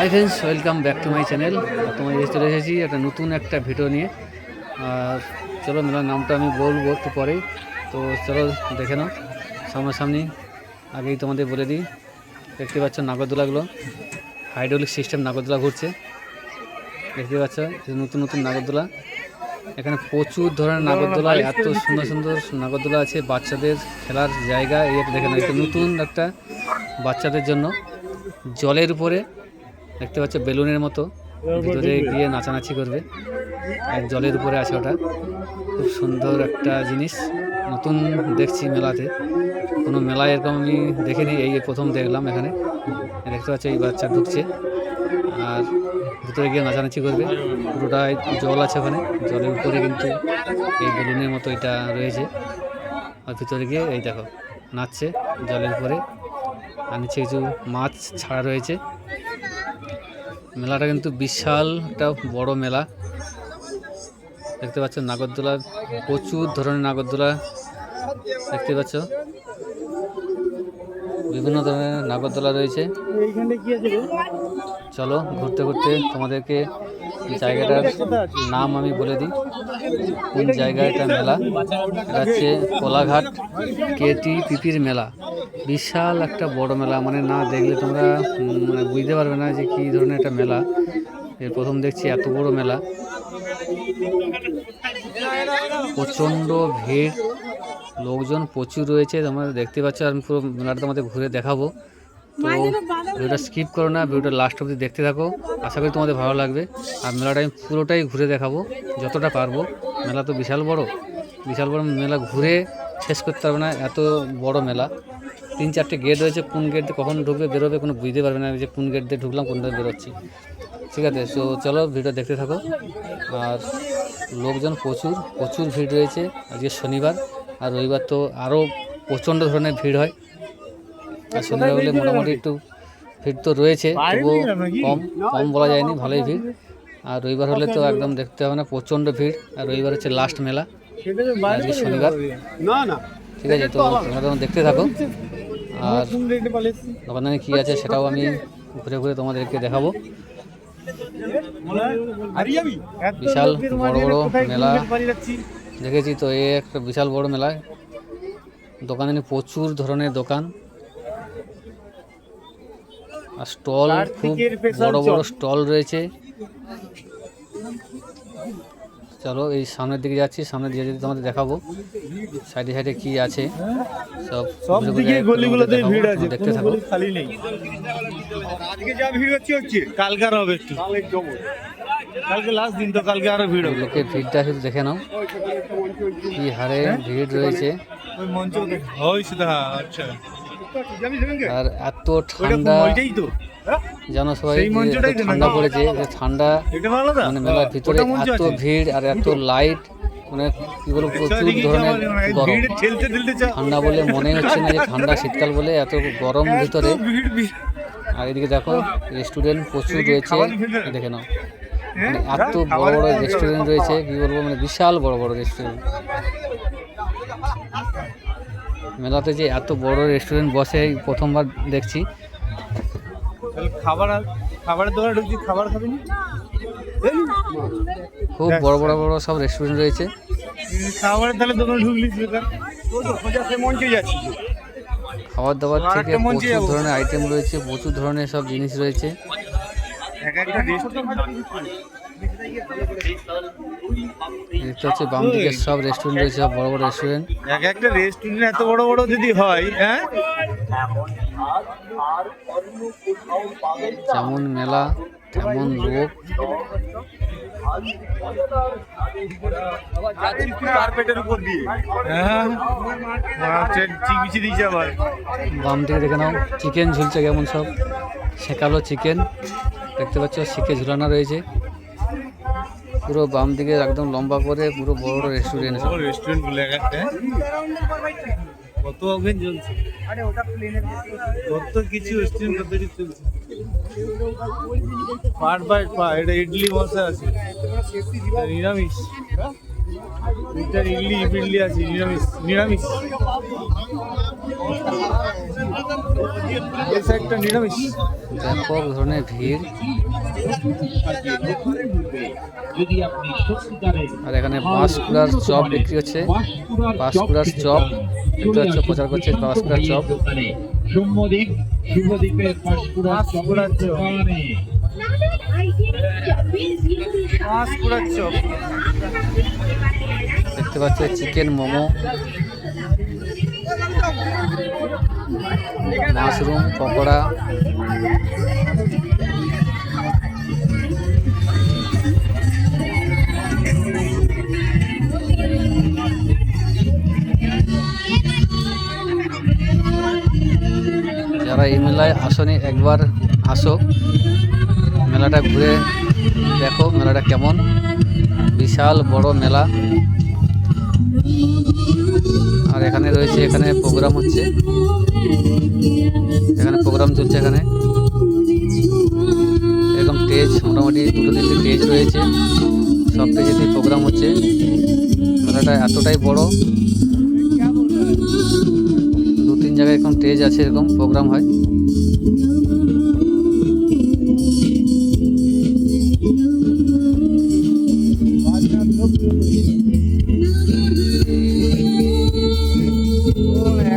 Hi friends, welcome back to my channel. তোমাদের চলে এসেছি একটা নতুন একটা ভিডিও নিয়ে। আর চলো, মেলার নামটা আমি বলবো একটু পরেই। তো চলো দেখে নাও সামনাসামনি। আগেই তোমাদের বলে দিই, দেখতে পাচ্ছ নাগরদোলাগুলো, হাইড্রোলিক সিস্টেম নাগরদোলা ঘুরছে। দেখতে পাচ্ছ নতুন নতুন নাগরদোলা। এখানে প্রচুর ধরনের নাগরদোলা, এত সুন্দর সুন্দর নাগরদোলা আছে। বাচ্চাদের খেলার জায়গা এই একটা দেখে নাও, একটা নতুন একটা বাচ্চাদের জন্য জলের উপরে দেখতে পাচ্ছ বেলুনের মতো, ভিতরে গিয়ে নাচানাচি করবে। এক জলের উপরে আছে, ওটা খুব সুন্দর একটা জিনিস। নতুন দেখছি মেলাতে, কোনো মেলায় এরকম আমি দেখিনি, এই প্রথম দেখলাম। এখানে দেখতে পাচ্ছ এই বাচ্চা ঢুকছে আর ভিতরে গিয়ে নাচানাচি করবে। পুরোটাই জল আছে ওখানে, জলের উপরে কিন্তু এই বেলুনের মতো এটা রয়েছে। আর ভিতরে গিয়ে এই দেখো নাচছে জলের উপরে, আর নিচে কিছু মাছ ছাড়া রয়েছে। মেলাটা কিন্তু বিশাল একটা বড় মেলা। দেখতে পাচ্ছ নাগরদোলা, প্রচুর ধরনের নাগরদোলা দেখতে পাচ্ছ, বিভিন্ন ধরনের নাগরদোলা রয়েছে। চলো ঘুরতে ঘুরতে তোমাদেরকে জায়গাটার নাম আমি বলে দিই, কোন জায়গায় এটা মেলা। এটা হচ্ছে কোলাঘাট KTPPর মেলা। বিশাল একটা বড় মেলা, মানে না দেখলে তোমরা মানে বুঝতে পারবে না যে কী ধরনের একটা মেলা। এর প্রথম দেখছি এত বড় মেলা, প্রচণ্ড ভিড়, লোকজন প্রচুর রয়েছে। তোমরা দেখতে পাচ্ছ, আমি পুরো মেলাটা তোমাদের ঘুরে দেখাবো। তো ভিডিওটা স্কিপ করো না, ভিডিওটা লাস্ট অবধি দেখতে থাকো, আশা করি তোমাদের ভালো লাগবে। আর মেলাটা আমি পুরোটাই ঘুরে দেখাবো যতটা পারবো। মেলা তো বিশাল বড়, বিশাল বড় মেলা, ঘুরে শেষ করতে পারবে না, এত বড় মেলা। 3-4টে গেট রয়েছে, কোন গেট দিয়ে কখন ঢুকবে বেরোবে কোনো বুঝতে পারবে না যে কোন গেট দিয়ে ঢুকলাম, কোন দিয়ে বেরোচ্ছি। ঠিক আছে, তো চলো ভিডিও দেখতে থাকো। আর লোকজন প্রচুর প্রচুর ভিড় রয়েছে। আজকে শনিবার, আর রবিবার তো আরও প্রচণ্ড ধরনের ভিড় হয়। আর শনিবার বলে মোটামুটি একটু ভিড় তো রয়েছে, তবুও কম কম বলা যায়নি, ভালোই ভিড়। আর রবিবার হলে তো একদম দেখতে হবে না, প্রচণ্ড ভিড়। আর রবিবার হচ্ছে লাস্ট মেলা, আজকে শনিবার। ঠিক আছে, তো তোমরা দেখতে থাকো। আর দোকানে কী আছে সেটাও আমি ঘুরে ঘুরে তোমাদেরকে দেখাবো। বিশাল বড় বড় মেলা দেখেছি তো, এই একটা বিশাল বড় মেলা। দোকানে প্রচুর ধরনের দোকান আর স্টল, খুব বড় বড় স্টল রয়েছে। চলো এই সামনের দিকে যাচ্ছি, সামনে দিয়ে যদি তোমাদের দেখাবো সাইডে সাইডে কি আছে সব দিকে, গলিগুলোতে ভিড় আছে, দেখতে থাকো। খালি নেই, আজকে যা ভিড় হচ্ছে কালকে আর হবে একটু, কালকে লাস্ট দিন তো, কালকে আরো ভিড় হবে। লোকের ভিড়টা শুধু দেখে নাও, কি হারে ভিড় রয়েছে। ওই মঞ্চ আচ্ছা, আর এত ঠান্ডা জানো সবাই, ঠান্ডা পড়েছে, ঠান্ডা মানে মেলার ভিতরে এত ভিড় আর এত লাইট, মানে কি বলবো, প্রচুর ধরনের গরম। ঠান্ডা বলে মনে হচ্ছে না যে ঠান্ডা, শীতকাল বলে এত গরম ভিতরে। আর এদিকে দেখো রেস্টুরেন্ট প্রচুর রয়েছে, দেখে নাও, মানে এত বড় বড় রেস্টুরেন্ট রয়েছে, কি বলবো, মানে বিশাল বড় বড় রেস্টুরেন্ট। মেলাতে যে এত বড় রেস্টুরেন্ট বসে প্রথমবার দেখছি। খাবারের দোকানে ঢুকছি, খাবার খাবি না, খুব বড় বড় বড় সব রেস্টুরেন্ট রয়েছে। খাবারের তাহলে দোকানে ঢুকলি, খাবার দাবার থেকে প্রচুর ধরনের আইটেম রয়েছে, প্রচুর ধরনের সব জিনিস রয়েছে। দেখতে হচ্ছে বাম দিকে সব রেস্টুরেন্ট রয়েছে, সব বড় বড় রেস্টুরেন্ট। এক একটা রেস্টুরেন্ট এত বড় বড় যদি হয়, হ্যাঁ, যেমন মেলা তেমন লোক। বাম দিকে দেখে নাও চিকেন ঝুলছে, কেমন সব শেখালো চিকেন দেখতে পাচ্ছ, শিখে ঝুলানো রয়েছে। পুরো বাম দিকে একদম লম্বা করে পুরো বড় বড় রেস্টুরেন্ট, রেস্টুরেন্ট গুলো কত ওভেন জ্বলছে, কত কিছু রেস্টুরেন্ট কত কিছু চলছে। পাট বাই পা, এটা ইডলি বসা আছে, নিরামিষ। ইডলি পিডলি আছে, নিরামিষ নিরামিষ। এই সাইডটা নিরামিষ। ব্যাপক ধরনের ভিড়। আর এখানে বাঁশকুড়ার চপ বিক্রি হচ্ছে, বাঁশকুড়ার চপ দেখতে পাচ্ছ, প্রচার করছে বাঁশকুড়ার চপ। দেখতে পাচ্ছ চিকেন মোমো, মাশরুম পকোড়া, যারা এই মেলায় আসনি একবার আসো, মেলাটা ঘুরে দেখো মেলাটা কেমন। বিশাল বড় মেলা। আর এখানে রয়েছে, এখানে প্রোগ্রাম হচ্ছে, এখানে প্রোগ্রাম চলছে। এখানে এরকম স্টেজ মোটামুটি 2-3টি স্টেজ রয়েছে, সব স্টেজেতেই প্রোগ্রাম হচ্ছে। মেলাটা এতটাই বড়, 2-3 জায়গায় এরকম স্টেজ আছে, এরকম প্রোগ্রাম হয়।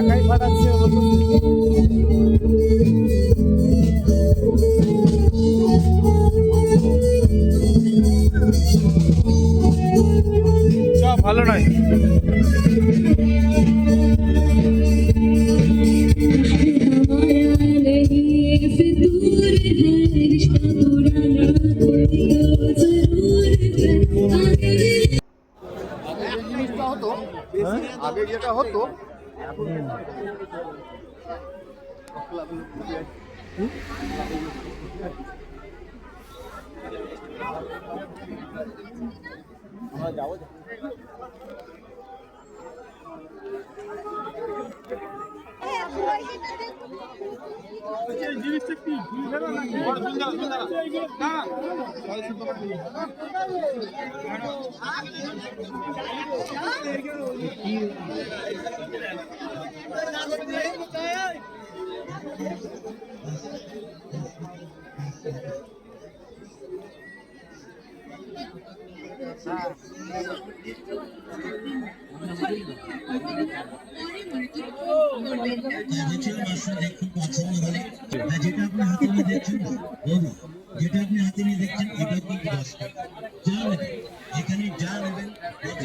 একাই ফাটাচ্ছে ভালো নয়। আগে যেটা হতো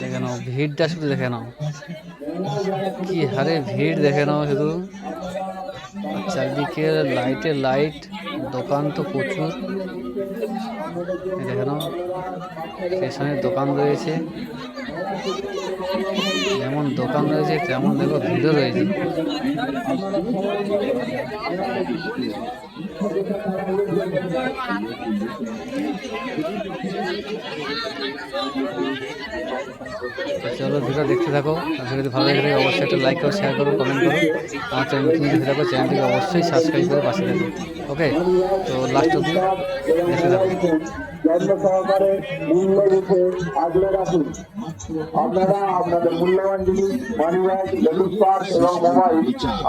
দেখে নাও ভিড়টা, শুধু দেখে নাও কি হারে ভিড়, দেখে নাও শুধু। চারদিকে লাইটে লাইট, দোকান তো প্রচুর। দেখে নাও স্টেশনের দোকান রয়েছে, যেমন দোকান রয়েছে তেমন দেখো ভিড়ও রয়েছে। চলো ভিডিও দেখতে থাকো। ভিডিওটি ভালো লেগে থাকে অবশ্যই একটা লাইক করো, শেয়ার করো, কমেন্ট করো। আমার চ্যানেল দেখতে থাকো, চ্যানেলটিকে অবশ্যই সাবস্ক্রাইব করে পাশে থাকো। ওকে, তো লাস্ট অবধি দেখতে থাকো। যত্ন সহকারে মূল্য রূপে আগলে রাখুন। আপনারা আপনাদের মূল্যবান জিনিস, মানি ব্যাগ, লেডিস পার্স এবং মোবাইল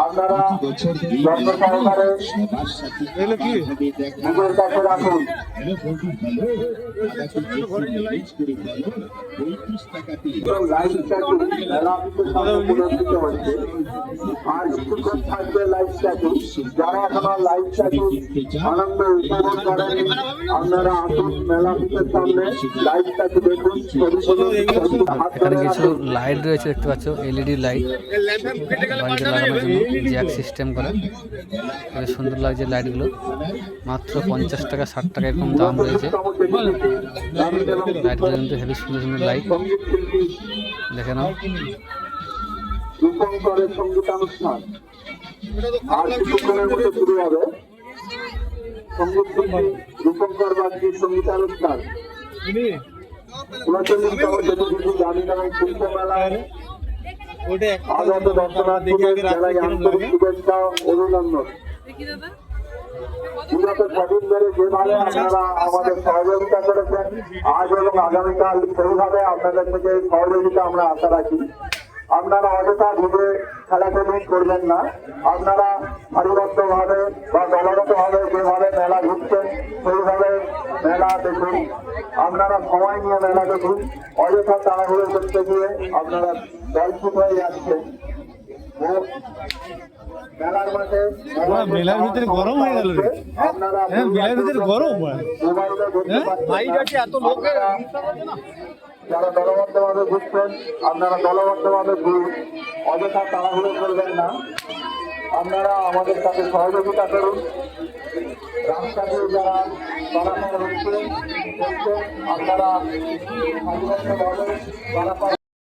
আপনারা যত্ন সহকারে নিজের কাছে রাখুন। লাইভ স্ট্যাচু মেলা অফিসের সামনে প্রদর্শিত হচ্ছে। আর কিছুক্ষণ থাকবে লাইভ স্ট্যাচু। যারা এখনো লাইভ স্ট্যাচু আনন্দ উপভোগ করেনি আপনারা আসুন মেলা অফিসের সামনে, লাইভ স্ট্যাচু দেখুন। এখানে কিছু লাইট রয়েছে দেখতে পাচ্ছ, এলইডি লাইট বাড়িতে লাগানোর জন্য, জ্যাক সিস্টেম করা। খুব সুন্দর লাগছে লাইটগুলো। মাত্র 50 টাকা 60 টাকা এরকম দাম রয়েছে। লাইটগুলো কিন্তু হেভি সুন্দর সুন্দর লাইট, দেখে নাও। রূপঙ্করের সঙ্গীতানুষ্ঠান আর কিছুক্ষণের মধ্যে শুরু হবে। সঙ্গীত শিল্পী রূপঙ্কর বাগচির সঙ্গীতানুষ্ঠান 39তম জ্যোতির্বিধি গান এবং শিল্প মেলায় আগত দর্শনার্থীদের জানাই আন্তরিক শুভেচ্ছা ও অভিনন্দন। বিগত ছদিন ধরে যেভাবে আপনারা আমাদের সহযোগিতা করেছেন, আজ এবং আগামীকাল সেইভাবে আপনাদের থেকে সহযোগিতা আমরা আশা রাখি। আপনারা অযথা ভিড়ে খেলাখেলি করবেন না। আপনারা সারিবদ্ধভাবে বা দলগতভাবে যেভাবে মেলা ঘুরছেন সেইভাবে মেলা দেখুন। আপনারা সময় নিয়ে মেলা দেখুন, অযথা তাড়াহুড়ো করতে গিয়ে আপনারা দলছুট হয়ে যাচ্ছেন। মেলার মাঠে মেলার ভিতরে গরম হয়ে গেল রে। আপনারা হ্যাঁ, মেলার ভিতরে গরম মোবাইলে দেখতে পাচ্ছেন। যারা দলবদ্ধভাবে ঘুরছেন আপনারা দলবদ্ধভাবে ঘুরুন, অযথা তাড়াহুড়ো করবেন না। আপনারা আমাদের সাথে সহযোগিতা করুন। রাস্তা দিয়ে যারা চলাচল হচ্ছে আপনারা সারিবদ্ধভাবে চলাচল